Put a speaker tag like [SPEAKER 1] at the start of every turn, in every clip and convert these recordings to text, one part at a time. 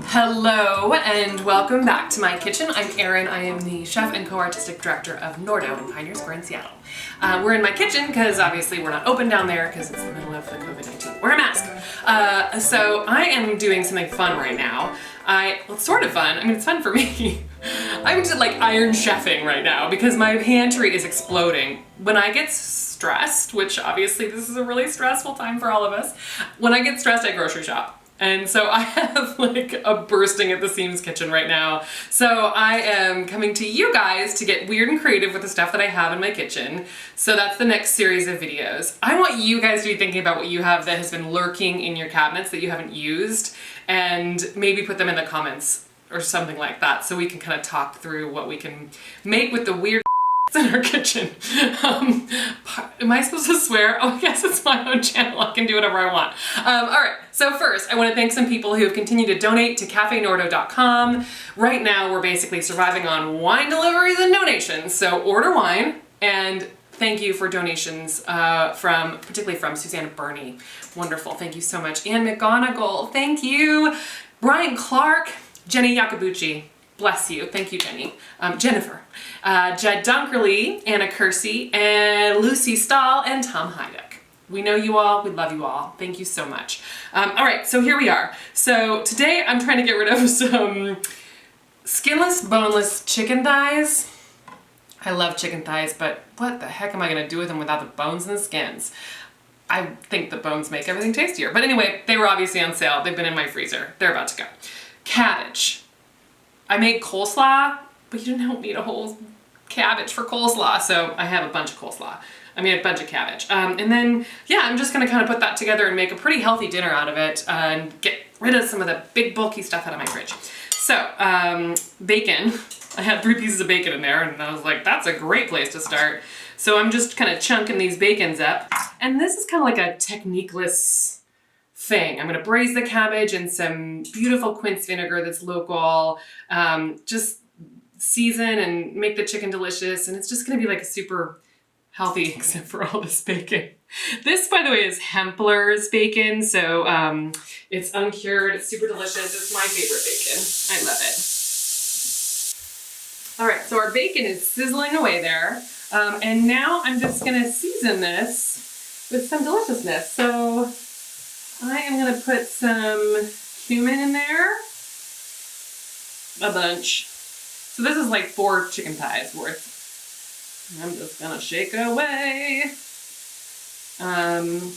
[SPEAKER 1] Hello and welcome back to my kitchen. I'm Erin. I am the chef and co-artistic director of Nordo in Pioneer Square in Seattle. We're in my kitchen because obviously we're not open down there because it's the middle of the COVID-19. Wear a mask. So I am doing something fun right now. Well, it's sort of fun. I mean, it's fun for me. I'm just like iron chefing right now because my pantry is exploding. When I get stressed, which obviously this is a really stressful time for all of us, when I get stressed, I grocery shop. And so I have like a bursting at the seams kitchen right now. So I am coming to you guys to get weird and creative with the stuff that I have in my kitchen. So that's the next series of videos. I want you guys to be thinking about what you have that has been lurking in your cabinets that you haven't used, and maybe put them in the comments or something like that so we can kind of talk through what we can make with the weird in our kitchen. Am I supposed to swear? Oh, I guess it's my own channel. I can do whatever I want. All right, so first I want to thank some people who have continued to donate to CaféNordo.com. Right now we're basically surviving on wine deliveries and donations, so order wine, and thank you for donations particularly from Susanna Burney. Wonderful, thank you so much. Anne McGonigal, thank you. Brian Clark, Jenny Yakabuchi, bless you. Thank you, Jenny. Jennifer. Jed Dunkerley, Anna Kersey, and Lucy Stahl, and Tom Heiduck. We know you all. We love you all. Thank you so much. All right, so here we are. So today I'm trying to get rid of some skinless, boneless chicken thighs. I love chicken thighs, but what the heck am I going to do with them without the bones and the skins? I think the bones make everything tastier. But anyway, they were obviously on sale. They've been in my freezer. They're about to go. Cabbage. I made coleslaw, but you didn't eat a whole cabbage for coleslaw, so I have a bunch of coleslaw. I mean, a bunch of cabbage. And then, yeah, I'm just gonna kind of put that together and make a pretty healthy dinner out of it and get rid of some of the big bulky stuff out of my fridge. So, bacon. I had 3 pieces of bacon in there and I was like, that's a great place to start. So I'm just kind of chunking these bacons up. And this is kind of like a technique-less thing. I'm gonna braise the cabbage in some beautiful quince vinegar that's local. Just season and make the chicken delicious, and it's just gonna be like a super healthy, except for all this bacon. This, by the way, is Hempler's bacon, so it's uncured, it's super delicious, it's my favorite bacon. I love it. All right, so our bacon is sizzling away there, and now I'm just gonna season this with some deliciousness. So I am gonna put some cumin in there, a bunch. So this is like 4 chicken thighs worth. I'm just gonna shake it away. I'm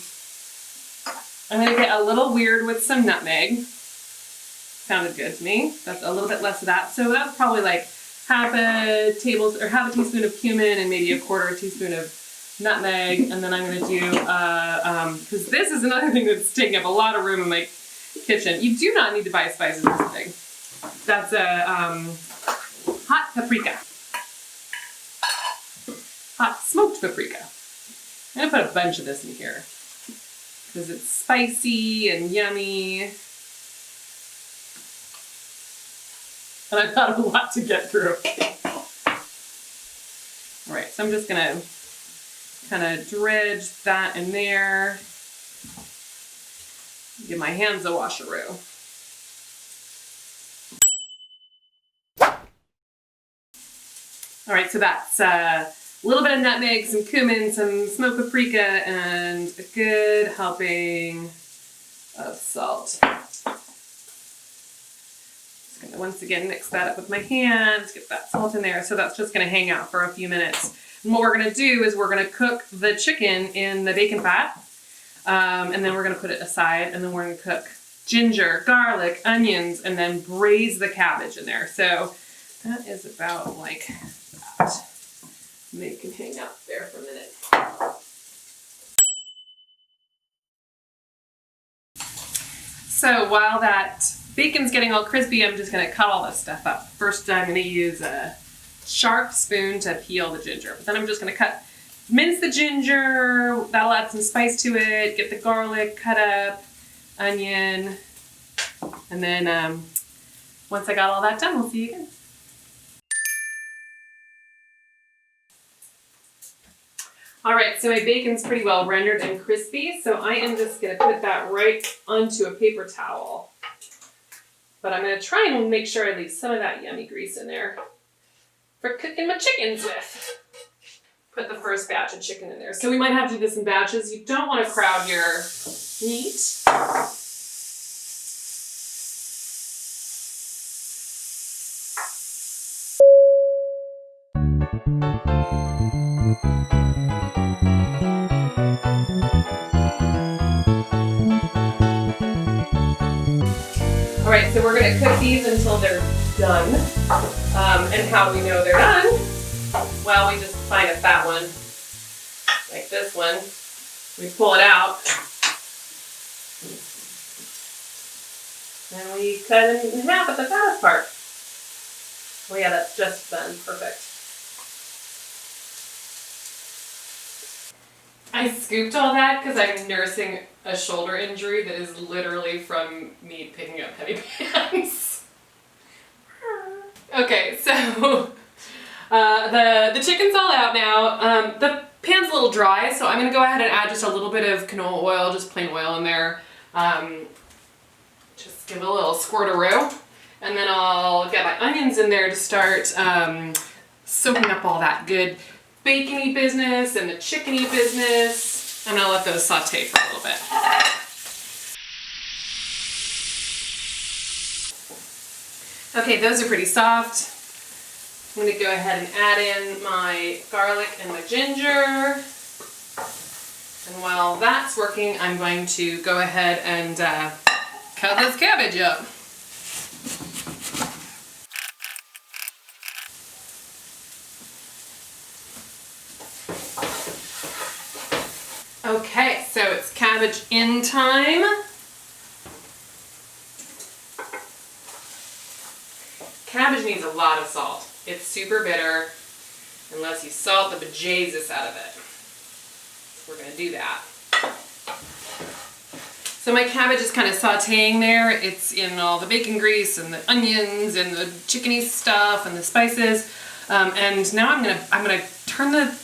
[SPEAKER 1] gonna get a little weird with some nutmeg. Sounded good to me. That's a little bit less of that. So that's probably like half a teaspoon of cumin and maybe a 1/4 teaspoon of nutmeg. And then I'm gonna do, because this is another thing that's taking up a lot of room in my kitchen. You do not need to buy spices this big. That's a hot paprika. Hot smoked paprika. I'm gonna put a bunch of this in here because it's spicy and yummy. And I've got a lot to get through. All right, so I'm just gonna kind of dredge that in there. Give my hands a washeroo. All right, so that's a little bit of nutmeg, some cumin, some smoked paprika, and a good helping of salt. Just gonna once again mix that up with my hands, get that salt in there. So that's just gonna hang out for a few minutes. And what we're gonna do is we're gonna cook the chicken in the bacon fat, and then we're gonna put it aside, and then we're gonna cook ginger, garlic, onions, and then braise the cabbage in there. So that is about like that. Maybe you can hang out there for a minute. So while that bacon's getting all crispy, I'm just gonna cut all this stuff up. First, I'm gonna use a sharp spoon to peel the ginger, but then I'm just gonna mince the ginger, that'll add some spice to it, get the garlic cut up, onion, and then once I got all that done, we'll see you again. All right, so my bacon's pretty well rendered and crispy, so I am just gonna put that right onto a paper towel. But I'm gonna try and make sure I leave some of that yummy grease in there for cooking my chickens with. Put the first batch of chicken in there. So we might have to do this in batches. You don't want to crowd your meat. All right, so we're gonna cook these until they're done. And how do we know they're done? Well, we just find a fat one, like this one. We pull it out, and we cut it in half at the fattest part. Oh yeah, that's just done, perfect. I scooped all that because I'm nursing a shoulder injury that is literally from me picking up heavy pans. Okay, so the chicken's all out now. The pan's a little dry, so I'm gonna go ahead and add just a little bit of canola oil, just plain oil in there. Just give it a little squirtaroo. And then I'll get my onions in there to start soaking up all that good bacony business and the chickeny business. I'm gonna let those saute for a little bit. Okay, those are pretty soft. I'm gonna go ahead and add in my garlic and my ginger. And while that's working, I'm going to go ahead and cut this cabbage up. Okay, so it's cabbage in time. Cabbage needs a lot of salt. It's super bitter unless you salt the bejesus out of it. So we're gonna do that. So my cabbage is kind of sauteing there. It's in all the bacon grease and the onions and the chickeny stuff and the spices. And now I'm gonna turn the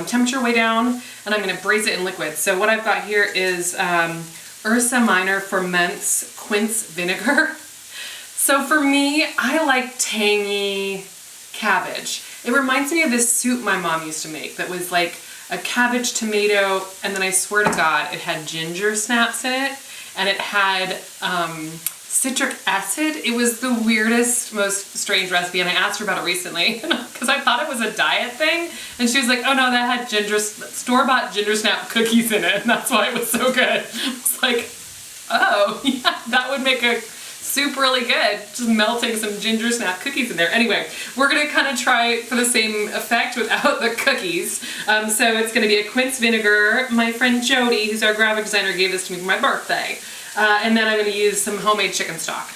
[SPEAKER 1] temperature way down, and I'm gonna braise it in liquid. So what I've got here is Ursa Minor Ferments quince vinegar. So for me, I like tangy cabbage. It reminds me of this soup my mom used to make that was like a cabbage, tomato, and then I swear to God, it had ginger snaps in it, and it had citric acid. It was the weirdest, most strange recipe, and I asked her about it recently because I thought it was a diet thing, and she was like, oh no, that had store-bought ginger snap cookies in it, and that's why it was so good. I was like, oh, yeah, that would make a soup really good, just melting some ginger snap cookies in there. Anyway, we're gonna kind of try for the same effect without the cookies. So it's gonna be a quince vinegar. My friend Jody, who's our graphic designer, gave this to me for my birthday. And then I'm gonna use some homemade chicken stock.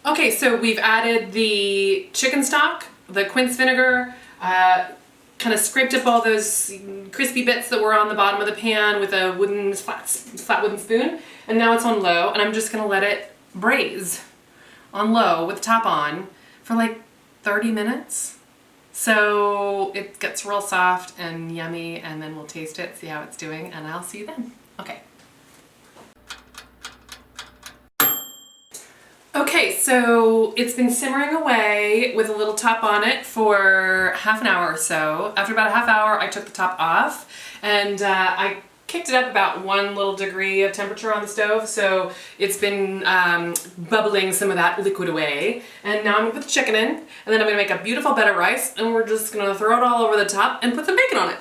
[SPEAKER 1] Okay, so we've added the chicken stock, the quince vinegar, kind of scraped up all those crispy bits that were on the bottom of the pan with a flat wooden spoon, and now it's on low, and I'm just gonna let it braise on low with the top on for like 30 minutes. So it gets real soft and yummy, and then we'll taste it, see how it's doing, and I'll see you then. Okay. Okay, so it's been simmering away with a little top on it for half an hour or so. After about a half hour, I took the top off, and I kicked it up about 1 little degree of temperature on the stove, so it's been bubbling some of that liquid away. And now I'm gonna put the chicken in, and then I'm gonna make a beautiful bed of rice, and we're just gonna throw it all over the top and put some bacon on it.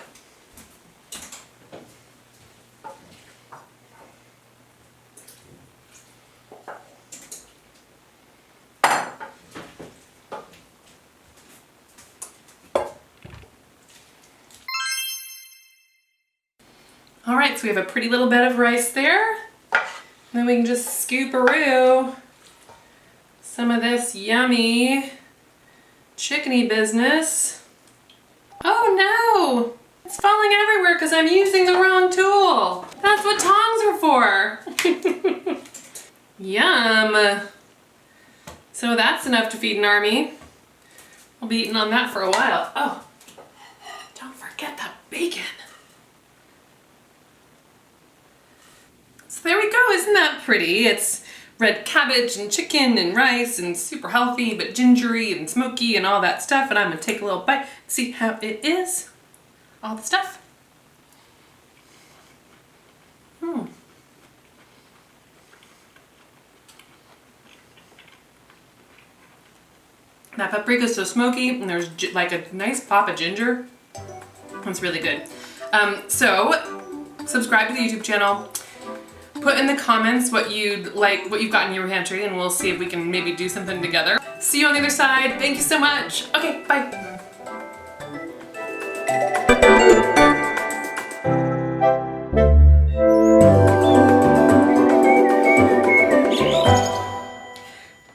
[SPEAKER 1] All right, so we have a pretty little bed of rice there. And then we can just scoop-a-roo some of this yummy chickeny business. Oh no! It's falling everywhere because I'm using the wrong tool. That's what tongs are for. Yum. So that's enough to feed an army. I'll be eating on that for a while. Oh, don't forget that bacon. So there we go, isn't that pretty? It's red cabbage and chicken and rice and super healthy, but gingery and smoky and all that stuff. And I'm gonna take a little bite, see how it is. All the stuff. That paprika is so smoky, and there's like a nice pop of ginger. That's really good. So subscribe to the YouTube channel. Put in the comments what you'd like, what you've got in your pantry, and we'll see if we can maybe do something together. See you on the other side. Thank you so much. Okay, bye.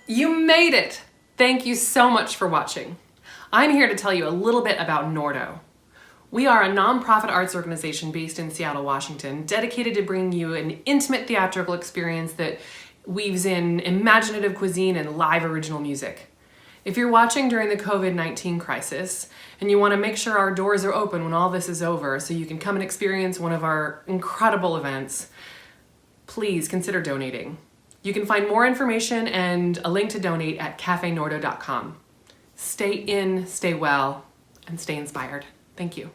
[SPEAKER 1] You made it. Thank you so much for watching. I'm here to tell you a little bit about Nordo. We are a nonprofit arts organization based in Seattle, Washington, dedicated to bringing you an intimate theatrical experience that weaves in imaginative cuisine and live original music. If you're watching during the COVID-19 crisis and you want to make sure our doors are open when all this is over so you can come and experience one of our incredible events, please consider donating. You can find more information and a link to donate at cafenordo.com. Stay in, stay well, and stay inspired. Thank you.